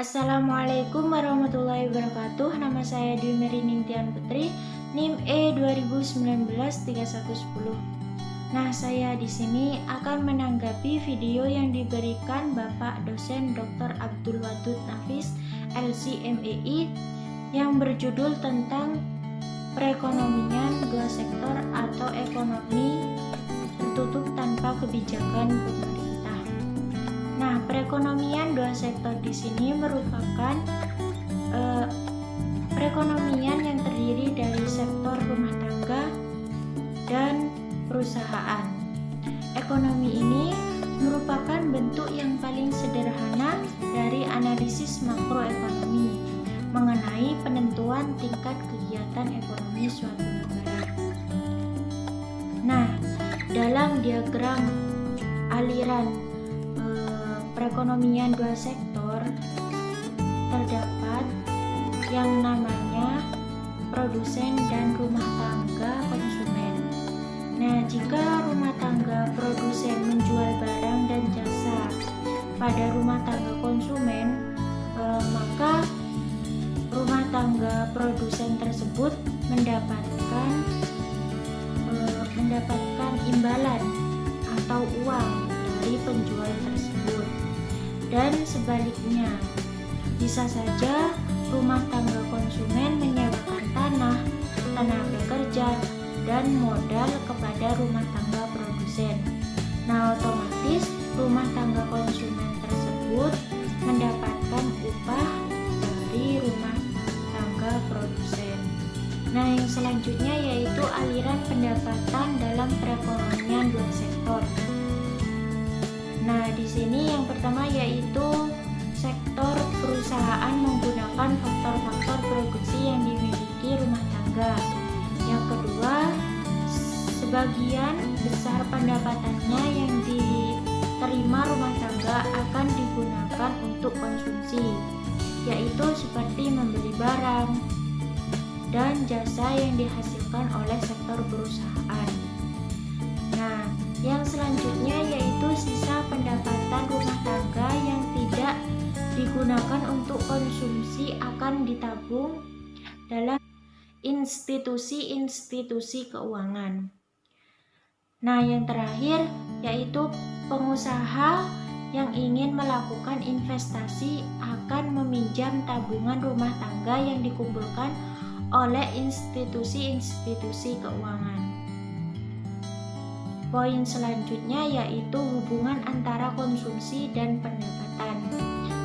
Assalamualaikum warahmatullahi wabarakatuh. Nama saya Dwi Meri Nintian Putri, NIM E 2019-3110. Nah, saya di sini akan menanggapi video yang diberikan Bapak dosen Dr. Abdul Wadud Nafis, LC/MEI, yang berjudul tentang perekonomian dua sektor atau ekonomi tertutup tanpa kebijakan pemerintah. Nah, perekonomian dua sektor di sini merupakan perekonomian yang terdiri dari sektor rumah tangga dan perusahaan. Ekonomi ini merupakan bentuk yang paling sederhana dari analisis makroekonomi mengenai penentuan tingkat kegiatan ekonomi suatu negara. Nah, dalam diagram aliran perekonomian dua sektor terdapat yang namanya produsen dan rumah tangga konsumen. Nah, jika rumah tangga produsen menjual barang dan jasa pada rumah tangga konsumen, maka rumah tangga produsen tersebut mendapatkan imbalan atau uang dari penjual tersebut. Dan sebaliknya, bisa saja rumah tangga konsumen menyewakan tanah, tenaga kerja, dan modal kepada rumah tangga produsen. Nah, otomatis rumah tangga konsumen tersebut mendapatkan upah dari rumah tangga produsen. Nah, yang selanjutnya yaitu aliran pendapatan dalam perekonomian dua sektor. Nah, di sini yang pertama yaitu sektor perusahaan menggunakan faktor-faktor produksi yang dimiliki rumah tangga. Yang kedua, sebagian besar pendapatannya yang diterima rumah tangga akan digunakan untuk konsumsi, yaitu seperti membeli barang dan jasa yang dihasilkan oleh sektor perusahaan. Nah, yang selanjutnya yaitu sisa pendapatan rumah tangga yang tidak digunakan untuk konsumsi akan ditabung dalam institusi-institusi keuangan. Nah, yang terakhir yaitu pengusaha yang ingin melakukan investasi akan meminjam tabungan rumah tangga yang dikumpulkan oleh institusi-institusi keuangan. Poin selanjutnya yaitu hubungan antara konsumsi dan pendapatan.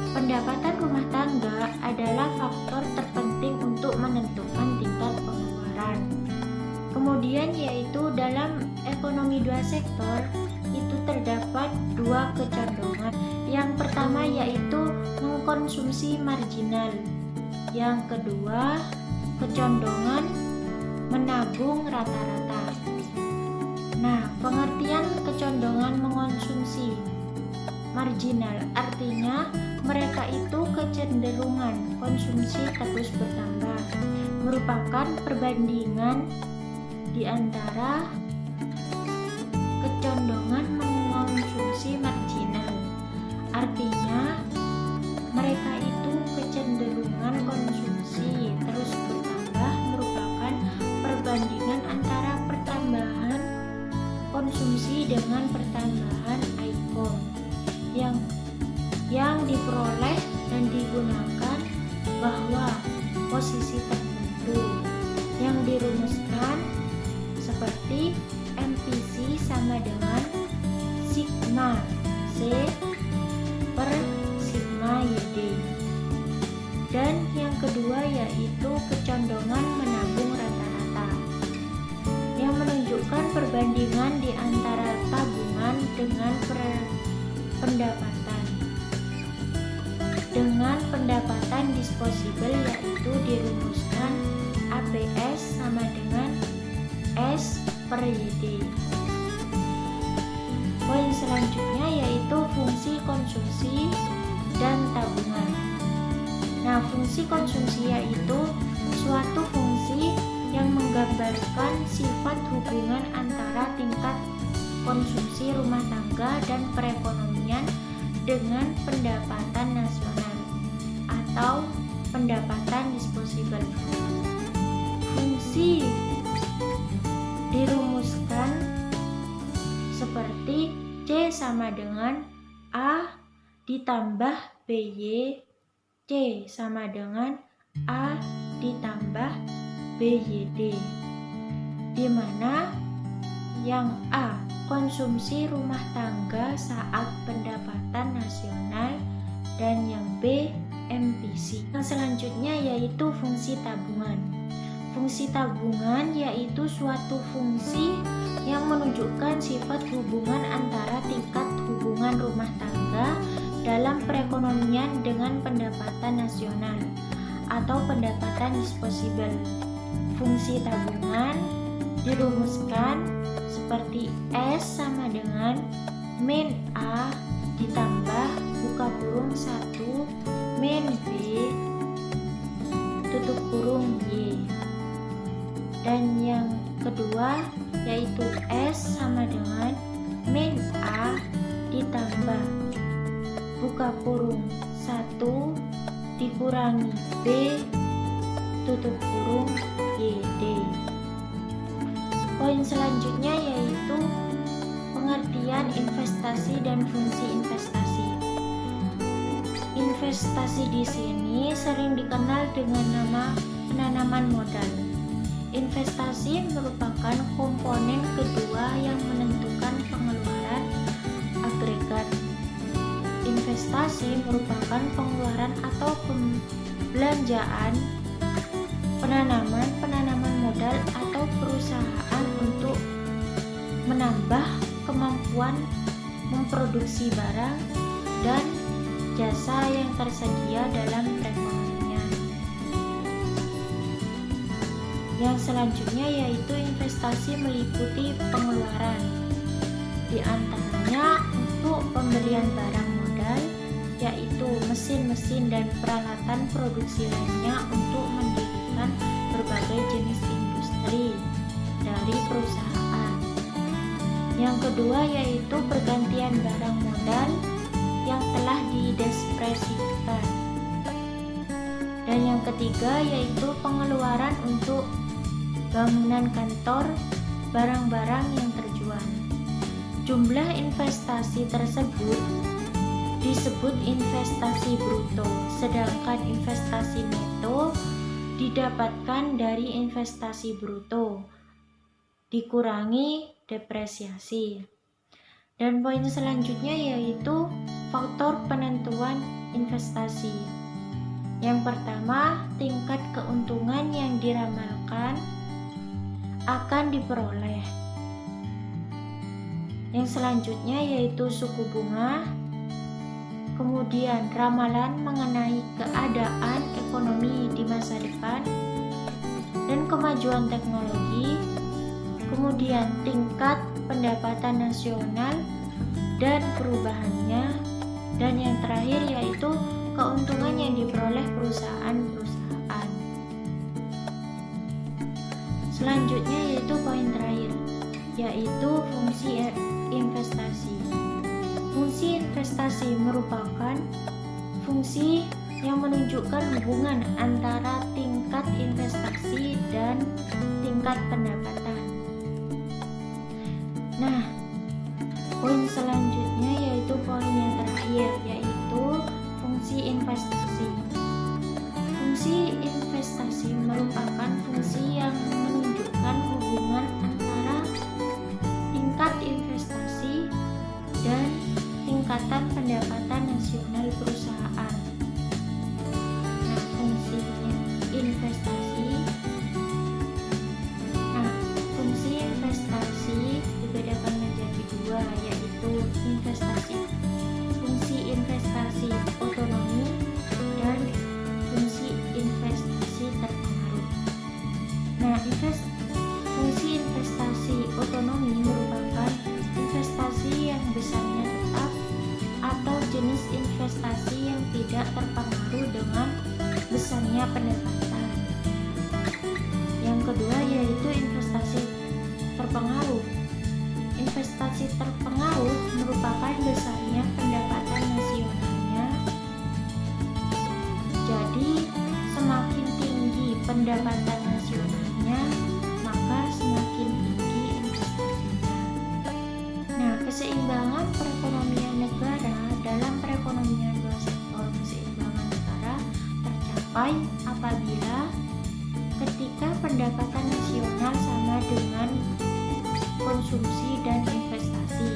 Pendapatan rumah tangga adalah faktor terpenting untuk menentukan tingkat pengeluaran. Kemudian yaitu dalam ekonomi dua sektor itu terdapat dua kecenderungan. Yang pertama yaitu mengkonsumsi marginal. Yang kedua, kecondongan menabung rata-rata. Nah, pengertian kecondongan mengonsumsi marginal artinya mereka itu kecenderungan konsumsi terus bertambah, merupakan perbandingan di antara kecondongan mengonsumsi marginal. Artinya mereka itu kecenderungan konsumsi terus bertambah merupakan perbandingan antara pertambahan konsumsi dengan pertambahan ICOM yang diperoleh dan digunakan bahwa posisi tertentu yang dirumuskan seperti MPC sama dengan sigma C per sigma YD. Dan yang kedua yaitu kecondongan menabung rata-rata yang menunjukkan perbandingan di antara tabungan dengan pendapatan disposable, yaitu dirumuskan APS sama dengan S per YD. Poin selanjutnya yaitu fungsi konsumsi dan tabungan. Nah, fungsi konsumsi yaitu suatu fungsi yang menggambarkan sifat hubungan antara tingkat konsumsi rumah tangga dan perekonomian dengan pendapatan nasional pendapatan disposable. Fungsi dirumuskan seperti C sama dengan A ditambah BY, C sama dengan A ditambah BYD, di mana yang A konsumsi rumah tangga saat pendapatan nasional dan yang B MPC. Yang selanjutnya yaitu fungsi tabungan. Fungsi tabungan yaitu suatu fungsi yang menunjukkan sifat hubungan antara tingkat hubungan rumah tangga dalam perekonomian dengan pendapatan nasional atau pendapatan disposable. Fungsi tabungan dirumuskan seperti S sama dengan min A ditambah buka kurung 1 min B tutup kurung Y. Dan yang kedua yaitu S sama dengan min A ditambah buka kurung 1 dikurangi B tutup kurung YD. Poin selanjutnya yaitu pengertian investasi dan fungsi investasi. Investasi di sini sering dikenal dengan nama penanaman modal. Investasi merupakan komponen kedua yang menentukan pengeluaran agregat. Investasi merupakan pengeluaran atau pembelanjaan penanaman modal atau perusahaan untuk menambah kemampuan memproduksi barang dan jasa yang tersedia dalam perekonomian. Yang selanjutnya yaitu investasi meliputi pengeluaran, di antaranya untuk pembelian barang modal yaitu mesin-mesin dan peralatan produksi lainnya untuk mendirikan berbagai jenis industri dari perusahaan. Yang kedua yaitu pergantian barang modal yang telah didepresiasikan. Dan yang ketiga yaitu pengeluaran untuk bangunan kantor, barang-barang yang terjual. Jumlah investasi tersebut disebut investasi bruto, sedangkan investasi neto didapatkan dari investasi bruto dikurangi depresiasi. Dan poin selanjutnya yaitu faktor penentuan investasi. Yang pertama, tingkat keuntungan yang diramalkan akan diperoleh. Yang selanjutnya yaitu suku bunga. Kemudian ramalan mengenai keadaan ekonomi di masa depan dan kemajuan teknologi. Kemudian tingkat pendapatan nasional dan perubahannya. Dan yang terakhir yaitu keuntungan yang diperoleh perusahaan-perusahaan. Selanjutnya yaitu poin terakhir, yaitu fungsi investasi. Fungsi investasi merupakan fungsi yang menunjukkan hubungan antara tingkat investasi dan tingkat pendapatan. Nah, poin selanjutnya yaitu poin yang terakhir, yaitu fungsi investasi. Fungsi investasi merupakan fungsi yang menunjukkan hubungan antara tingkat investasi dan tingkatan pendapatan nasional perusahaan. Nah, fungsi investasi. Nah, fungsi investasi dibedakan menjadi dua, yaitu fungsi investasi otonomi dan fungsi investasi terpengaruh. Nah, fungsi investasi otonomi merupakan investasi yang besarnya tetap atau jenis investasi yang tidak terpengaruh dengan besarnya pendapatan. Yang kedua yaitu investasi terpengaruh. Investasi terpengaruh merupakan besarnya pendapatan nasionalnya. Jadi pendapatan nasionalnya, maka semakin tinggi investasinya. Nah, keseimbangan perekonomian negara dalam perekonomian dua sektor keseimbangan negara tercapai apabila ketika pendapatan nasional sama dengan konsumsi dan investasi,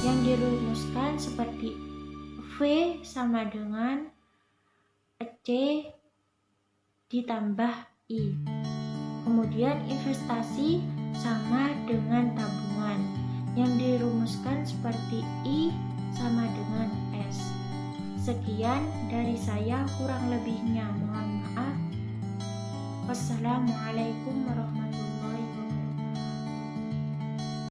yang dirumuskan seperti V sama dengan C ditambah I. Kemudian investasi sama dengan tabungan, yang dirumuskan seperti I sama dengan S. Sekian dari saya, kurang lebihnya mohon maaf. Wassalamualaikum warahmatullahi wabarakatuh.